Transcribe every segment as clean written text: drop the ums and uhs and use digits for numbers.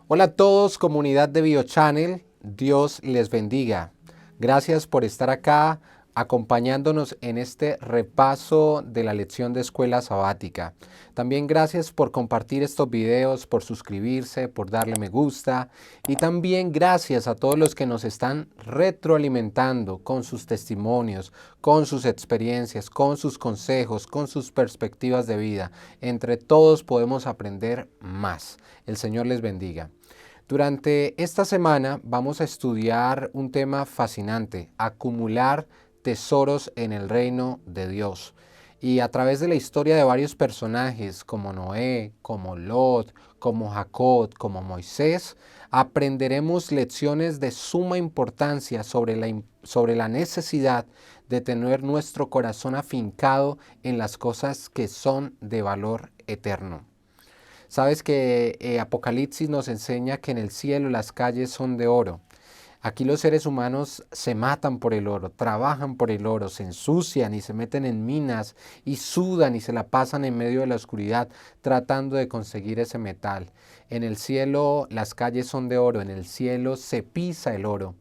Hola a todos, comunidad de BioChannel, Dios les bendiga. Gracias por estar acá acompañándonos en este repaso de la lección de escuela sabática. También gracias por compartir estos videos, por suscribirse, por darle me gusta y también gracias a todos los que nos están retroalimentando con sus testimonios, con sus experiencias, con sus consejos, con sus perspectivas de vida. Entre todos podemos aprender más. El Señor les bendiga. Durante esta semana vamos a estudiar un tema fascinante, acumular tesoros en el reino de Dios. Y a través de la historia de varios personajes como Noé, como Lot, como Jacob, como Moisés, aprenderemos lecciones de suma importancia sobre la necesidad de tener nuestro corazón afincado en las cosas que son de valor eterno. Sabes que Apocalipsis nos enseña que en el cielo las calles son de oro. Aquí los seres humanos se matan por el oro, trabajan por el oro, se ensucian y se meten en minas y sudan y se la pasan en medio de la oscuridad tratando de conseguir ese metal. En el cielo las calles son de oro, en el cielo se pisa el oro,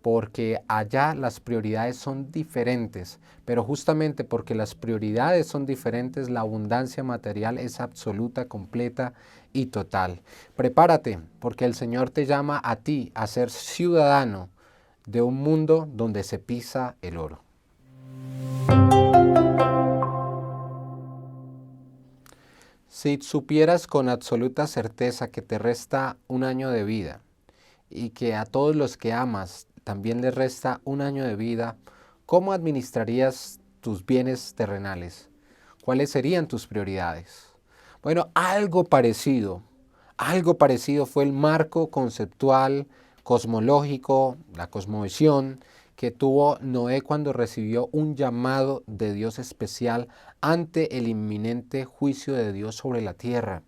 porque allá las prioridades son diferentes, pero justamente porque las prioridades son diferentes, la abundancia material es absoluta, completa y total. Prepárate, porque el Señor te llama a ti a ser ciudadano de un mundo donde se pisa el oro. Si supieras con absoluta certeza que te resta un año de vida, y que a todos los que amas también les resta un año de vida, ¿cómo administrarías tus bienes terrenales? ¿Cuáles serían tus prioridades? Bueno, algo parecido fue el marco conceptual, cosmológico, la cosmovisión que tuvo Noé cuando recibió un llamado de Dios especial ante el inminente juicio de Dios sobre la tierra.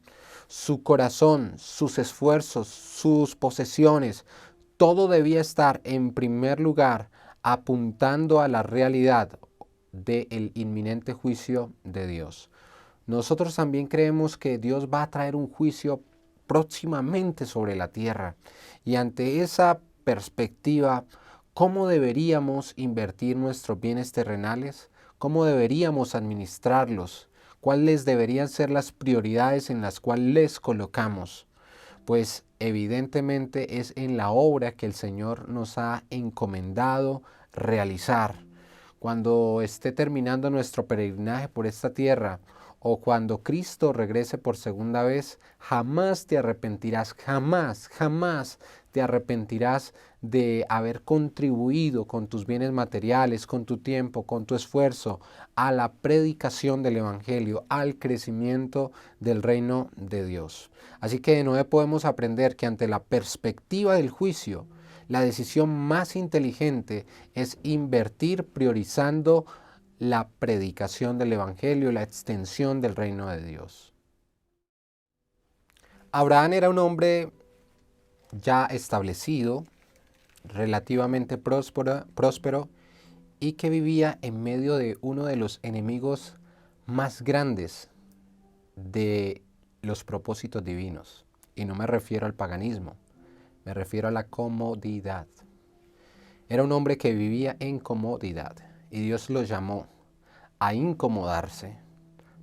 Su corazón, sus esfuerzos, sus posesiones, todo debía estar en primer lugar apuntando a la realidad del inminente juicio de Dios. Nosotros también creemos que Dios va a traer un juicio próximamente sobre la tierra. Y ante esa perspectiva, ¿cómo deberíamos invertir nuestros bienes terrenales? ¿Cómo deberíamos administrarlos? ¿Cuáles deberían ser las prioridades en las cuales les colocamos? Pues evidentemente es en la obra que el Señor nos ha encomendado realizar. Cuando esté terminando nuestro peregrinaje por esta tierra, o cuando Cristo regrese por segunda vez, jamás te arrepentirás, jamás te arrepentirás de haber contribuido con tus bienes materiales, con tu tiempo, con tu esfuerzo, a la predicación del Evangelio, al crecimiento del reino de Dios. Así que de Noé podemos aprender que ante la perspectiva del juicio, la decisión más inteligente es invertir priorizando la predicación del Evangelio, la extensión del reino de Dios. Abraham era un hombre ya establecido, relativamente próspero y que vivía en medio de uno de los enemigos más grandes de los propósitos divinos. Y no me refiero al paganismo, me refiero a la comodidad. Era un hombre que vivía en comodidad y Dios lo llamó a incomodarse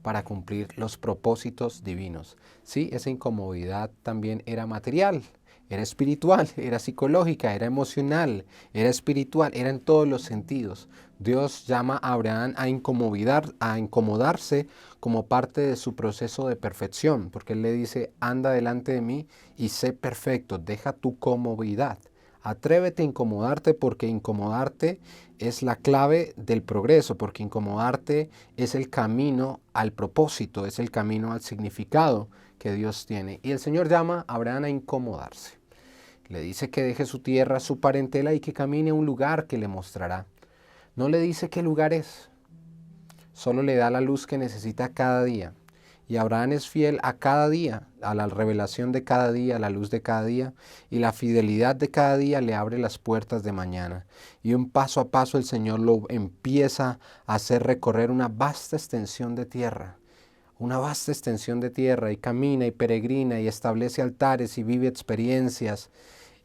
para cumplir los propósitos divinos. Sí, esa incomodidad también era material, era espiritual, era psicológica, era emocional, era espiritual, era en todos los sentidos. Dios llama a Abraham a incomodarse como parte de su proceso de perfección, porque Él le dice, anda delante de mí y sé perfecto, deja tu comodidad. Atrévete a incomodarte porque incomodarte es la clave del progreso, porque incomodarte es el camino al propósito, es el camino al significado que Dios tiene. Y el Señor llama a Abraham a incomodarse. Le dice que deje su tierra, su parentela y que camine a un lugar que le mostrará. No le dice qué lugar es, solo le da la luz que necesita cada día. Y Abraham es fiel a cada día, a la revelación de cada día, a la luz de cada día, y la fidelidad de cada día le abre las puertas de mañana. Y un paso a paso el Señor lo empieza a hacer recorrer una vasta extensión de tierra. una vasta extensión de tierra, y camina y peregrina y establece altares y vive experiencias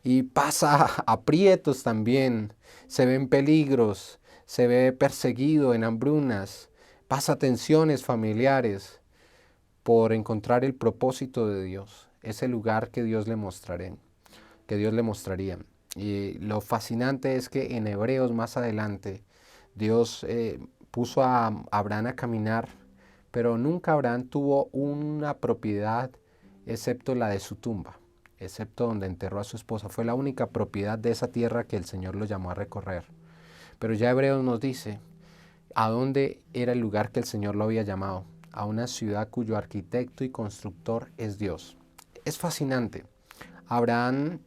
y pasa aprietos también, se ven peligros, se ve perseguido en hambrunas, pasa tensiones familiares por encontrar el propósito de Dios, ese lugar que Dios le mostraría. Y lo fascinante es que en Hebreos más adelante Dios puso a Abraham a caminar, pero nunca Abraham tuvo una propiedad excepto la de su tumba, excepto donde enterró a su esposa. Fue la única propiedad de esa tierra que el Señor lo llamó a recorrer. Pero ya Hebreos nos dice a dónde era el lugar que el Señor lo había llamado, a una ciudad cuyo arquitecto y constructor es Dios. Es fascinante. Abraham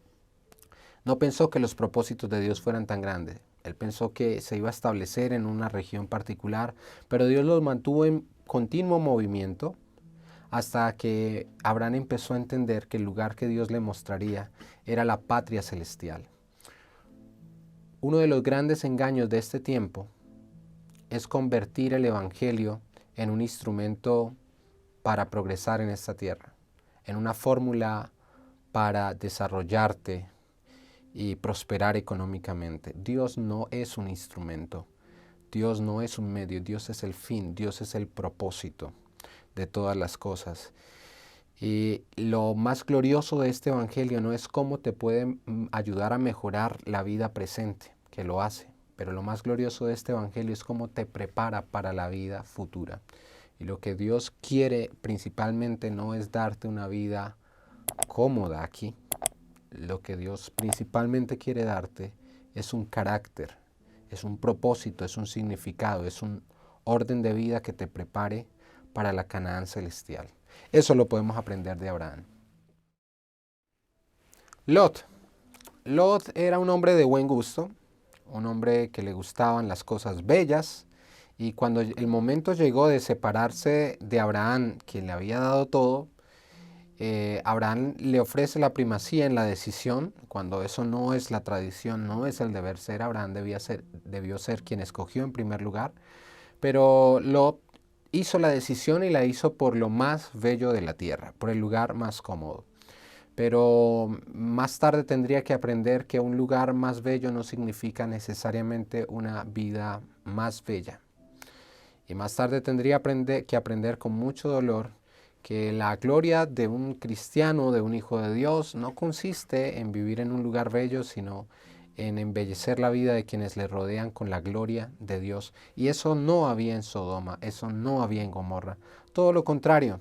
no pensó que los propósitos de Dios fueran tan grandes. Él pensó que se iba a establecer en una región particular, pero Dios los mantuvo en continuo movimiento hasta que Abraham empezó a entender que el lugar que Dios le mostraría era la patria celestial. Uno de los grandes engaños de este tiempo es convertir el Evangelio en un instrumento para progresar en esta tierra, en una fórmula para desarrollarte y prosperar económicamente. Dios no es un instrumento, Dios no es un medio, Dios es el fin, Dios es el propósito de todas las cosas. Y lo más glorioso de este Evangelio no es cómo te puede ayudar a mejorar la vida presente, que lo hace, pero lo más glorioso de este Evangelio es cómo te prepara para la vida futura. Y lo que Dios quiere principalmente no es darte una vida cómoda aquí. Lo que Dios principalmente quiere darte es un carácter, es un propósito, es un significado, es un orden de vida que te prepare para la Canaán celestial. Eso lo podemos aprender de Abraham. Lot. Lot era un hombre de buen gusto, un hombre que le gustaban las cosas bellas, y cuando el momento llegó de separarse de Abraham, quien le había dado todo, Abraham le ofrece la primacía en la decisión, cuando eso no es la tradición, no es el deber ser. Abraham debió ser quien escogió en primer lugar, pero Lot hizo la decisión y la hizo por lo más bello de la tierra, por el lugar más cómodo. Pero más tarde tendría que aprender que un lugar más bello no significa necesariamente una vida más bella. Y más tarde tendría que aprender con mucho dolor que la gloria de un cristiano, de un hijo de Dios, no consiste en vivir en un lugar bello, sino en embellecer la vida de quienes le rodean con la gloria de Dios. Y eso no había en Sodoma, eso no había en Gomorra. Todo lo contrario,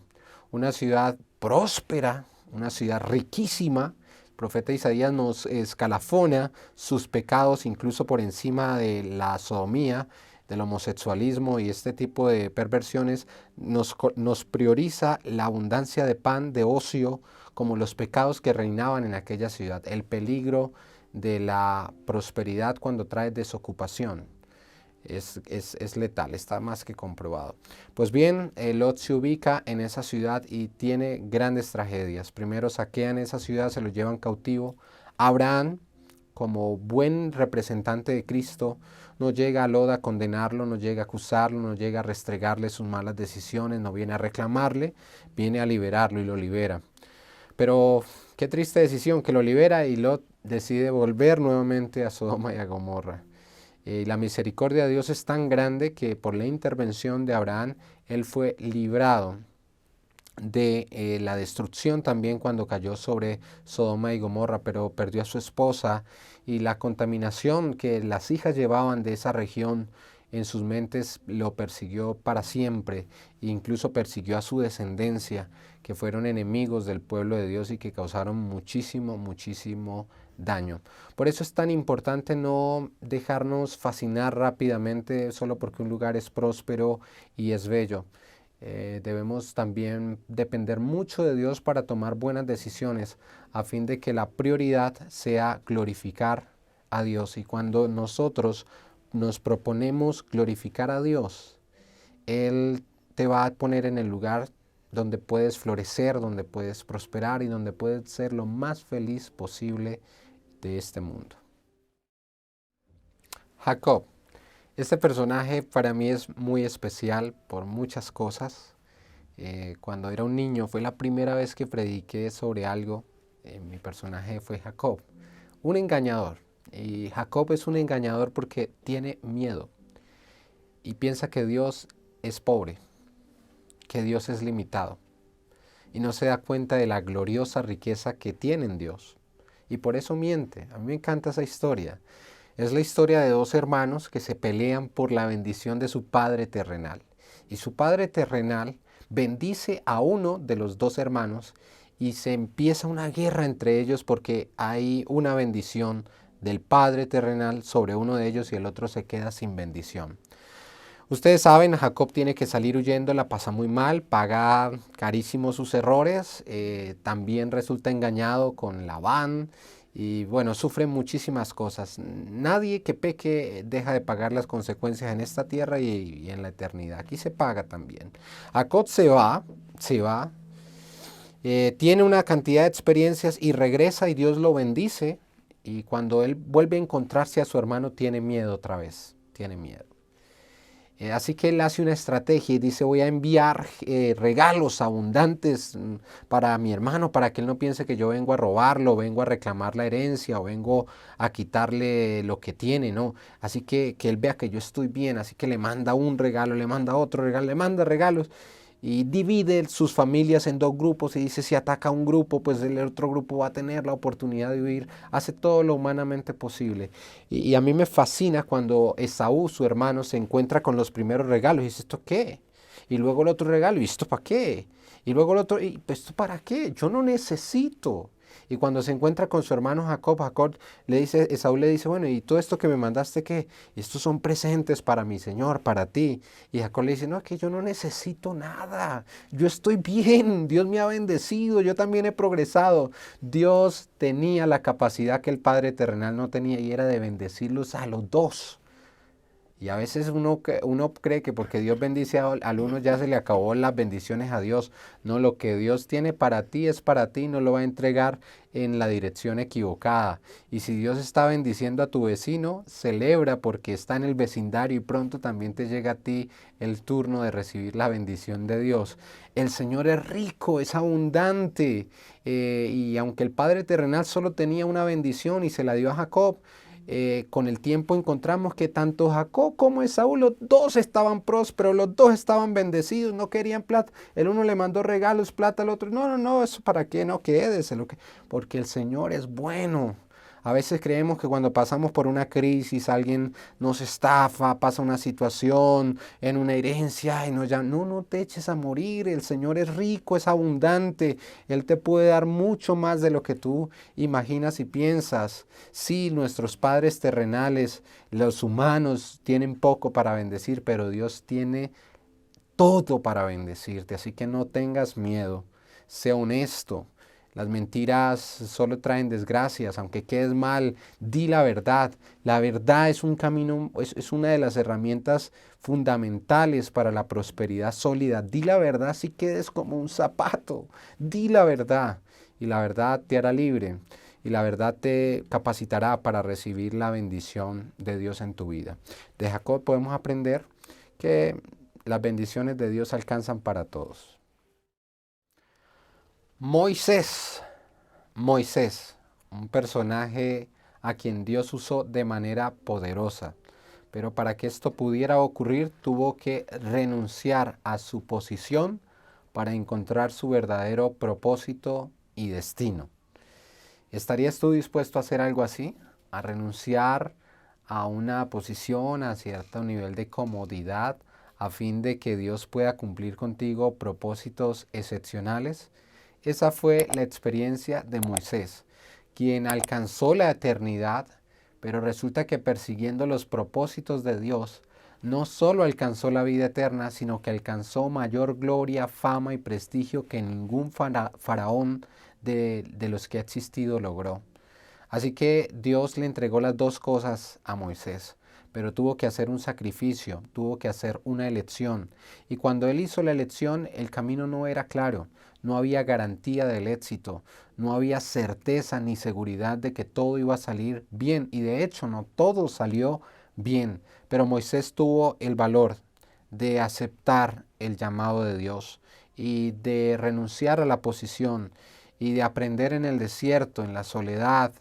una ciudad próspera, una ciudad riquísima. El profeta Isaías nos escalafona sus pecados incluso por encima de la sodomía, del homosexualismo y este tipo de perversiones. Nos prioriza la abundancia de pan, de ocio, como los pecados que reinaban en aquella ciudad, el peligro de la prosperidad cuando trae desocupación. Es letal, está más que comprobado. Pues bien, Lot se ubica en esa ciudad y tiene grandes tragedias. Primero saquean esa ciudad, se lo llevan cautivo. Abraham, como buen representante de Cristo, no llega a Lot a condenarlo, no llega a acusarlo, no llega a restregarle sus malas decisiones, no viene a reclamarle, viene a liberarlo y lo libera. Pero qué triste decisión, que lo libera y Lot decide volver nuevamente a Sodoma y a Gomorra. La misericordia de Dios es tan grande que por la intervención de Abraham, él fue librado de la destrucción también cuando cayó sobre Sodoma y Gomorra, pero perdió a su esposa, y la contaminación que las hijas llevaban de esa región en sus mentes lo persiguió para siempre, e incluso persiguió a su descendencia, que fueron enemigos del pueblo de Dios y que causaron muchísimo daño. Por eso es tan importante no dejarnos fascinar rápidamente solo porque un lugar es próspero y es bello. Debemos también depender mucho de Dios para tomar buenas decisiones, a fin de que la prioridad sea glorificar a Dios. Y cuando nosotros nos proponemos glorificar a Dios, Él te va a poner en el lugar donde puedes florecer, donde puedes prosperar y donde puedes ser lo más feliz posible de este mundo. Jacob. Este personaje para mí es muy especial por muchas cosas. Cuando era un niño fue la primera vez que prediqué sobre algo. Mi personaje fue Jacob, un engañador. Y Jacob es un engañador porque tiene miedo y piensa que Dios es pobre, que Dios es limitado y no se da cuenta de la gloriosa riqueza que tiene en Dios. Y por eso miente. A mí me encanta esa historia. Es la historia de dos hermanos que se pelean por la bendición de su padre terrenal. Y su padre terrenal bendice a uno de los dos hermanos y se empieza una guerra entre ellos porque hay una bendición del padre terrenal sobre uno de ellos y el otro se queda sin bendición. Ustedes saben, Jacob tiene que salir huyendo, la pasa muy mal, paga carísimo sus errores, también resulta engañado con Labán y bueno, sufre muchísimas cosas. Nadie que peque deja de pagar las consecuencias en esta tierra y en la eternidad. Aquí se paga también. Jacob se va, tiene una cantidad de experiencias y regresa y Dios lo bendice y cuando él vuelve a encontrarse a su hermano tiene miedo otra vez, tiene miedo. Así que él hace una estrategia y dice voy a enviar regalos abundantes para mi hermano para que él no piense que yo vengo a robarlo, vengo a reclamar la herencia o vengo a quitarle lo que tiene, no. Así que él vea que yo estoy bien, así que le manda un regalo, le manda otro regalo, le manda regalos y divide sus familias en dos grupos y dice si ataca a un grupo pues el otro grupo va a tener la oportunidad de huir, hace todo lo humanamente posible y a mí me fascina cuando Esaú, su hermano, se encuentra con los primeros regalos y dice ¿esto qué? Y luego el otro regalo ¿y esto para qué? Y luego el otro ¿y esto para qué? Yo no necesito. Y cuando se encuentra con su hermano Jacob, Jacob le dice, Esaú le dice, bueno, ¿y todo esto que me mandaste qué? Estos son presentes para mi Señor, para ti. Y Jacob le dice, no, es que yo no necesito nada. Yo estoy bien, Dios me ha bendecido, yo también he progresado. Dios tenía la capacidad que el Padre terrenal no tenía y era de bendecirlos a los dos. Y a veces uno cree que porque Dios bendice al uno ya se le acabó las bendiciones a Dios. No, lo que Dios tiene para ti es para ti, no lo va a entregar en la dirección equivocada. Y si Dios está bendiciendo a tu vecino, celebra porque está en el vecindario y pronto también te llega a ti el turno de recibir la bendición de Dios. El Señor es rico, es abundante. Y aunque el Padre terrenal solo tenía una bendición y se la dio a Jacob, con el tiempo encontramos que tanto Jacob como Esaú, los dos estaban prósperos, los dos estaban bendecidos, no querían plata. El uno le mandó regalos, plata al otro. No, no, no, eso para qué, no quédese, porque el Señor es bueno. A veces creemos que cuando pasamos por una crisis, alguien nos estafa, pasa una situación en una herencia y nos llama. No, no te eches a morir. El Señor es rico, es abundante. Él te puede dar mucho más de lo que tú imaginas y piensas. Sí, nuestros padres terrenales, los humanos, tienen poco para bendecir, pero Dios tiene todo para bendecirte. Así que no tengas miedo. Sé honesto. Las mentiras solo traen desgracias, aunque quedes mal, di la verdad. La verdad es un camino, es una de las herramientas fundamentales para la prosperidad sólida. Di la verdad si quedes como un zapato. Di la verdad y la verdad te hará libre y la verdad te capacitará para recibir la bendición de Dios en tu vida. De Jacob podemos aprender que las bendiciones de Dios alcanzan para todos. Moisés, un personaje a quien Dios usó de manera poderosa, pero para que esto pudiera ocurrir tuvo que renunciar a su posición para encontrar su verdadero propósito y destino. ¿Estarías tú dispuesto a hacer algo así? ¿A renunciar a una posición, a cierto nivel de comodidad, a fin de que Dios pueda cumplir contigo propósitos excepcionales? Esa fue la experiencia de Moisés, quien alcanzó la eternidad, pero resulta que persiguiendo los propósitos de Dios, no solo alcanzó la vida eterna, sino que alcanzó mayor gloria, fama y prestigio que ningún faraón de los que ha existido logró. Así que Dios le entregó las dos cosas a Moisés, pero tuvo que hacer un sacrificio, tuvo que hacer una elección. Y cuando él hizo la elección, el camino no era claro, no había garantía del éxito, no había certeza ni seguridad de que todo iba a salir bien. Y de hecho, no todo salió bien, pero Moisés tuvo el valor de aceptar el llamado de Dios y de renunciar a la posición y de aprender en el desierto, en la soledad,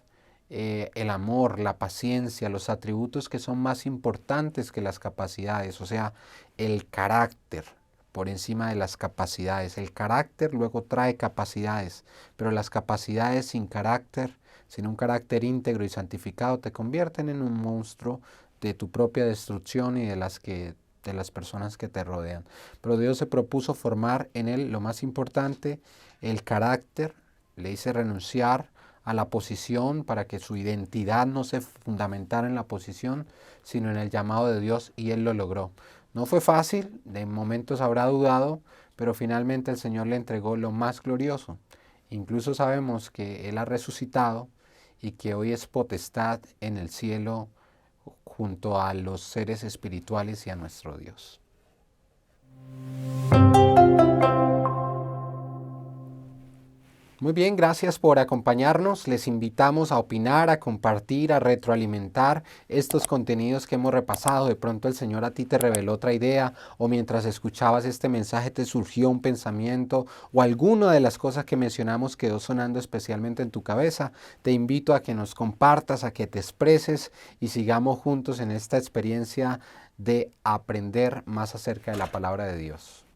el amor, la paciencia, los atributos que son más importantes que las capacidades, o sea, el carácter por encima de las capacidades. El carácter luego trae capacidades, pero las capacidades sin carácter, sin un carácter íntegro y santificado, te convierten en un monstruo de tu propia destrucción y de las personas que te rodean. Pero Dios se propuso formar en él lo más importante, el carácter, le hice renunciar a la posición para que su identidad no se fundamentara en la posición, sino en el llamado de Dios, y él lo logró. No fue fácil, de momentos habrá dudado, pero finalmente el Señor le entregó lo más glorioso. Incluso sabemos que Él ha resucitado y que hoy es potestad en el cielo junto a los seres espirituales y a nuestro Dios. Muy bien, gracias por acompañarnos. Les invitamos a opinar, a compartir, a retroalimentar estos contenidos que hemos repasado. De pronto el Señor a ti te reveló otra idea, o mientras escuchabas este mensaje te surgió un pensamiento, o alguna de las cosas que mencionamos quedó sonando especialmente en tu cabeza. Te invito a que nos compartas, a que te expreses y sigamos juntos en esta experiencia de aprender más acerca de la palabra de Dios.